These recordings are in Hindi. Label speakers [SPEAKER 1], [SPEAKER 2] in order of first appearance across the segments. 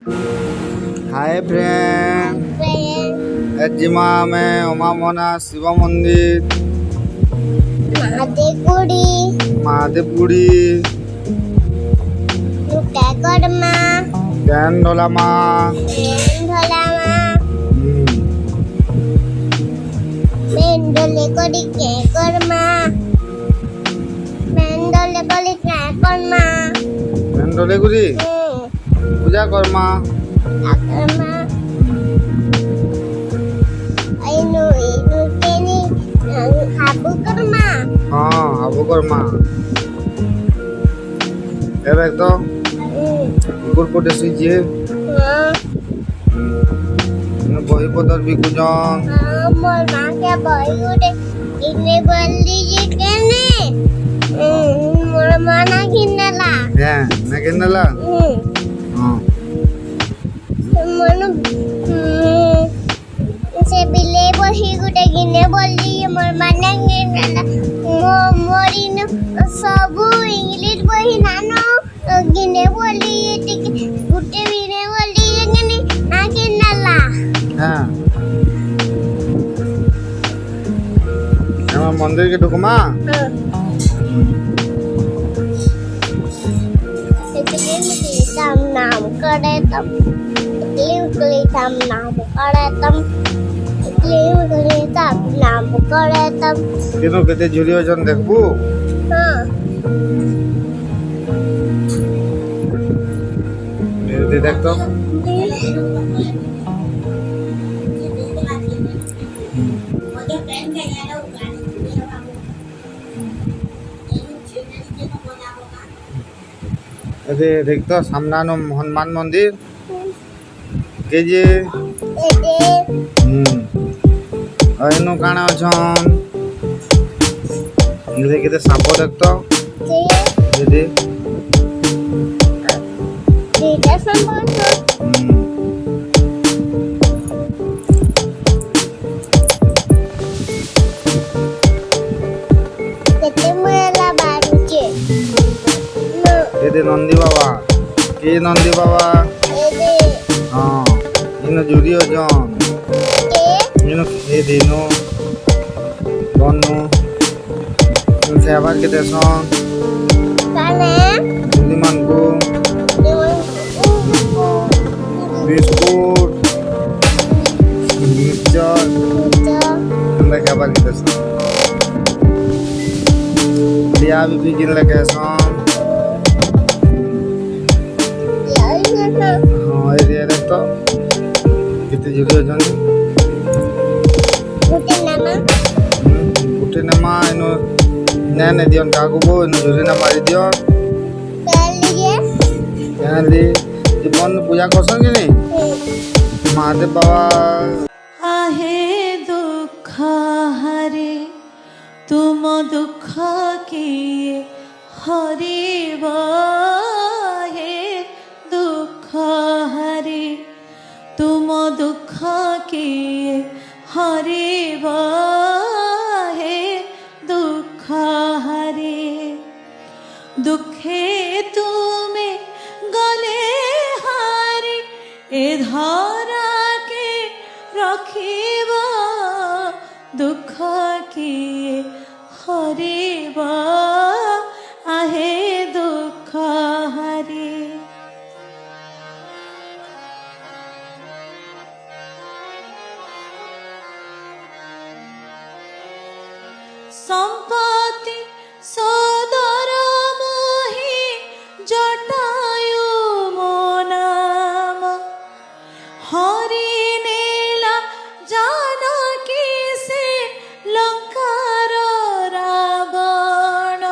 [SPEAKER 1] हाय फ्रेंड, जिमा में उमा मोना शिव मंदिर महादेवगुड़ी कैंडोलामा मेंडोलेगुड़ी पूजा कर्मा हाँ हाबू कर्मा एरेक तो गुरपुटे सुइजे बही पदर बिकुजन
[SPEAKER 2] मोर मां के बही उठे इने बल्ली जी केने मोर मां ना किनला
[SPEAKER 1] है ना किनला हां
[SPEAKER 2] मन से बिले बही गुटे गिने बल्ली मोर मां ना किनला मोरी न सबु इंग्लिश बही नानो गिने बल्ली टिके गुटे बिने बल्ली केने ना किनला
[SPEAKER 1] हाँ मंदिर के ढुकमा
[SPEAKER 2] नाम करे तम नाम करे तम नाम करे तम
[SPEAKER 1] तीनों केते झुली वजन देखबू
[SPEAKER 2] हां
[SPEAKER 1] मेरे देख तो अरे देख तो सामनानो हनुमान मंदिर के जे अनु काना अछन इले केते सांप देख तो दे
[SPEAKER 2] दीदा संबंध केते मेला बारुचे
[SPEAKER 1] ये नंदी बाबा के नंदी बाबा
[SPEAKER 2] एदे
[SPEAKER 1] हाँ इनो जुड़ी अजन इनो ये दिनो बन्नु से आबार के देसन
[SPEAKER 2] काने
[SPEAKER 1] जुली मानगु बिस्कुट मिक्सचर अंदर के आबार के देसन लिया भी किन लगे सन हाँ ये देख तो कितने जुड़ी अजन गुटे नमा इनो ने दियन कागो बो इनो जुड़ी ना मारी दियन ली जीवन पूजा करसन कि नहीं महादेव बाबा
[SPEAKER 3] आहे दुख हरे तुम दुख किए हरिब हे दुख हरे तुम दुख किए हरिब हे दुख हरे दुखे तुमे गले हारी ए धारा के रखिब दुख किए हरिब आहे दुख हरे संपत्ति सदर मोहि जटायु मो नाम हरि नेला जानकी से लंकार रावण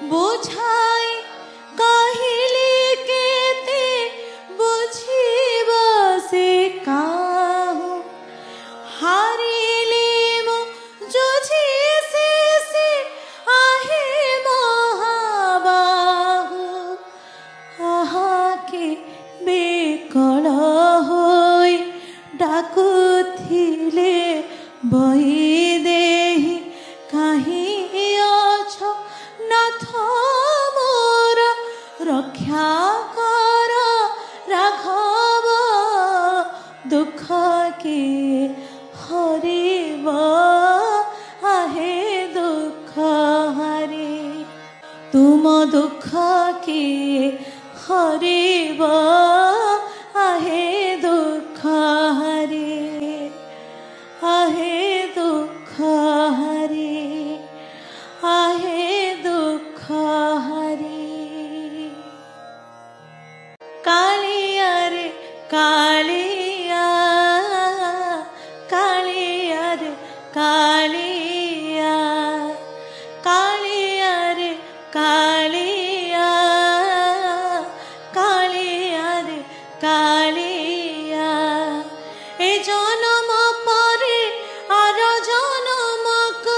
[SPEAKER 3] बुझाई कहिली केते बुझिब से काहू हारिली मो जुझी से आहे महाबाहू आहा के बेकल होई डाकुथिले बही देही किए हरिब आहे दुख हरे आहे दुख हरे आहे दुख हरे कालिया रे कालिया कालिया रे कालिया कालिया रे कालिया कालिया रे कालिया ए जन्म परे आर जन्मकु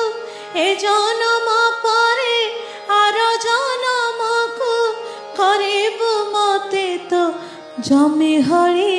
[SPEAKER 3] ए जन्म परे आर जन्मकु करिबु मते तो जमी हरि